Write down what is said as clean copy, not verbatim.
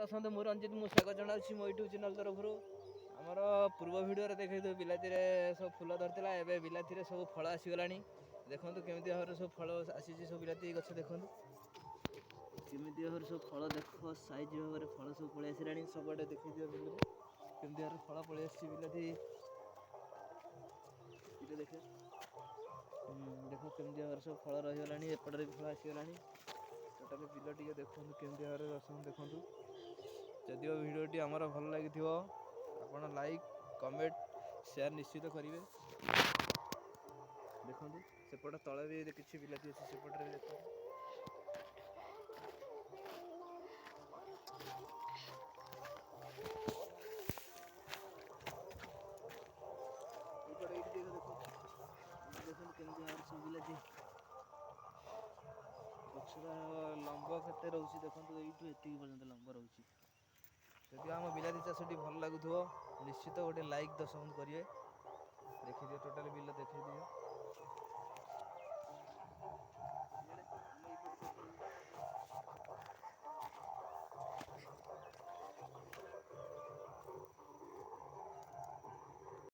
दर्शक मु रंजित मु स्वागत जनाऊँ मो यूट्यूब चैनल तरफ आमर पूर्व भिडियो देखी बिलाती सब फूल धरता एवं बिलाती सब फल आसीगला देखो केमी भाव सब फल आसी सब बिलाती गछ देखो केमी भाव सब फल देख साइज भाव में फल सब पलि आसला सबुआडे देखी दियो बिल केमी भाव फल पलि आसी बिलाती देख देख केमी भाव सब फल रहीगला एपटे भी फल आसीगला टोटाल बिल टी देखो केमी भाव दर्शन देखो जदि भिडियोटी आमर भल लगी आपण लाइक कमेंट शेयर निश्चित करेंगे देखो सेपट तले भी किसी बिलाती अच्छे सेपटे भी देखो सब बिलाती गचर लंब के रोचे देखो ये पर्यटन लंब रोचे जदि आम बिलाती चाषटी भल लगुव निश्चित गोटे लाइक दर्शक करेंगे देखिए टोटाल बिल देखिए